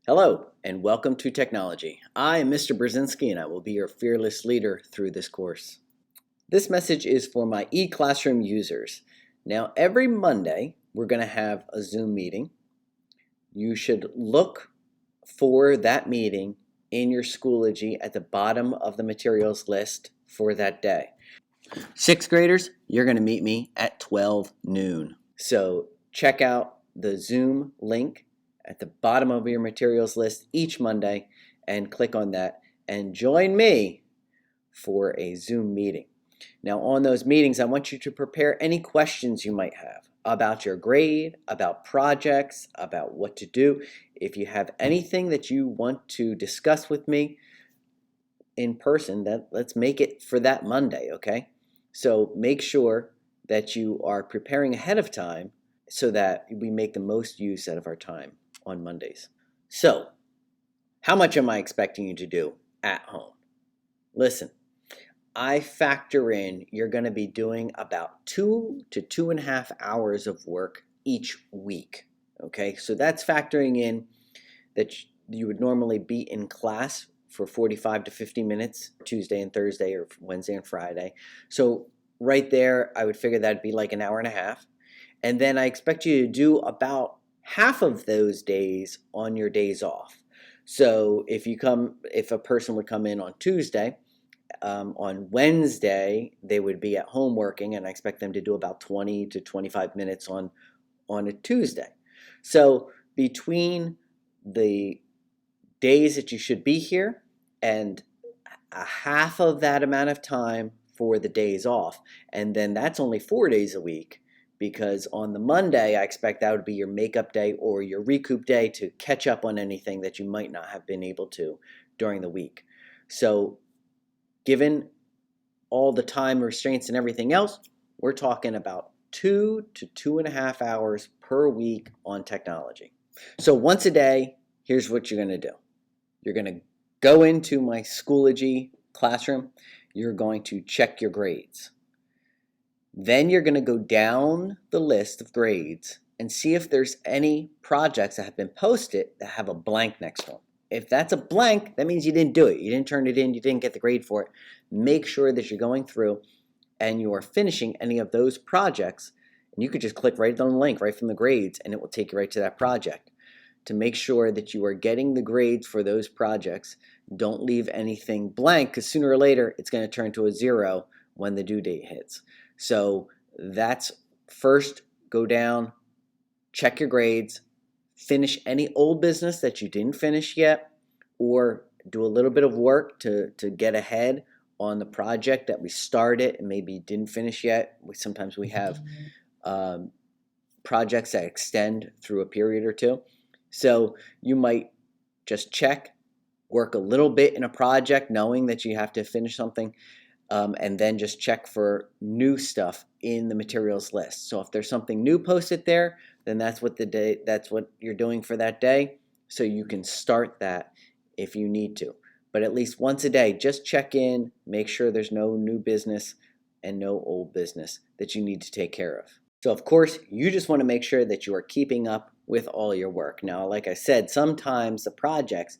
Hello, and welcome to Technology. I am Mr. Brzezinski, and I will be your fearless leader through this course. This message is for my eClassroom users. Now, every Monday, we're going to have a Zoom meeting. You should look for that meeting in your Schoology at the bottom of the materials list for that day. Sixth graders, you're going to meet me at 12 noon. So check out the Zoom link at the bottom of your materials list each Monday and click on that and join me for a Zoom meeting. Now on those meetings, I want you to prepare any questions you might have about your grade, about projects, about what to do. If you have anything that you want to discuss with me in person, let's make it for that Monday, okay? So make sure that you are preparing ahead of time so that we make the most use out of our time on Mondays. So, how much am I expecting you to do at home? Listen, I factor in you're going to be doing about 2 to 2.5 hours of work each week. Okay, so that's factoring in that you would normally be in class for 45 to 50 minutes Tuesday and Thursday or Wednesday and Friday. So right there, I would figure that'd be like an hour and a half. And then I expect you to do about half of those days on your days off. So if a person would come in on Tuesday, on Wednesday they would be at home working, and I expect them to do about 20 to 25 minutes on a Tuesday. So between the days that you should be here and a half of that amount of time for the days off, and then that's only 4 days a week, because on the Monday, I expect that would be your makeup day or your recoup day to catch up on anything that you might not have been able to during the week. So given all the time restraints and everything else, we're talking about 2 to 2.5 hours per week on technology. So once a day, here's what you're going to do. You're going to go into my Schoology classroom. You're going to check your grades. Then you're going to go down the list of grades and see if there's any projects that have been posted that have a blank next to them. If that's a blank, that means you didn't do it. You didn't turn it in. You didn't get the grade for it. Make sure that you're going through and you are finishing any of those projects. And you could just click right on the link right from the grades, and it will take you right to that project. To make sure that you are getting the grades for those projects, don't leave anything blank, because sooner or later it's going to turn to a 0 when the due date hits. So that's first, go down, check your grades, finish any old business that you didn't finish yet, or do a little bit of work to get ahead on the project that we started and maybe didn't finish yet. Sometimes we have projects that extend through a period or two. So you might just check, work a little bit in a project knowing that you have to finish something, and then just check for new stuff in the materials list. So if there's something new posted there, then that's what you're doing for that day. So you can start that if you need to. But at least once a day, just check in, make sure there's no new business and no old business that you need to take care of. So of course, you just want to make sure that you are keeping up with all your work. Now, like I said, sometimes the projects,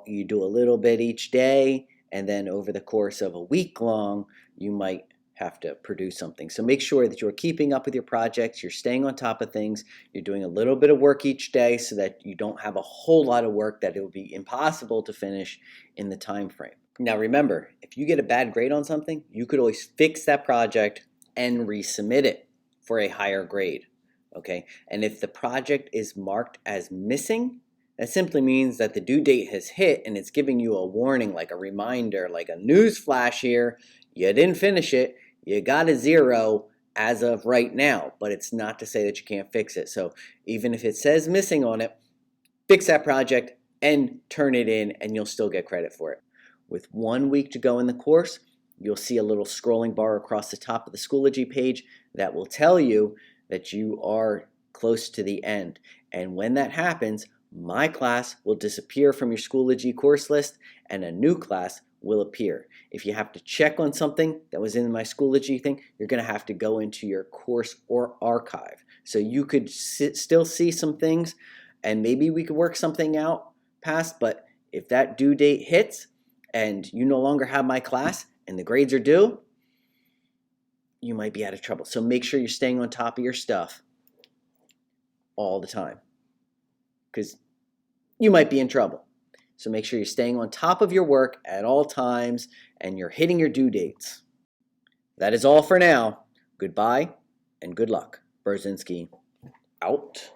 you do a little bit each day, and then over the course of a week long, you might have to produce something. So make sure that you're keeping up with your projects, you're staying on top of things, you're doing a little bit of work each day so that you don't have a whole lot of work that it will be impossible to finish in the time frame. Now remember, if you get a bad grade on something, you could always fix that project and resubmit it for a higher grade. Okay? And if the project is marked as missing, that simply means that the due date has hit and it's giving you a warning, like a reminder, like a news flash here. You didn't finish it. You got a 0 as of right now, but it's not to say that you can't fix it. So even if it says missing on it, fix that project and turn it in, and you'll still get credit for it. With 1 week to go in the course, you'll see a little scrolling bar across the top of the Schoology page that will tell you that you are close to the end. And when that happens, my class will disappear from your Schoology course list and a new class will appear. If you have to check on something that was in my Schoology thing, you're going to have to go into your course or archive. So you could still see some things, and maybe we could work something out passed, but if that due date hits and you no longer have my class and the grades are due, you might be out of trouble. So make sure you're staying on top of your stuff all the time, because you might be in trouble. So make sure you're staying on top of your work at all times and you're hitting your due dates. That is all for now. Goodbye and good luck. Brzezinski out.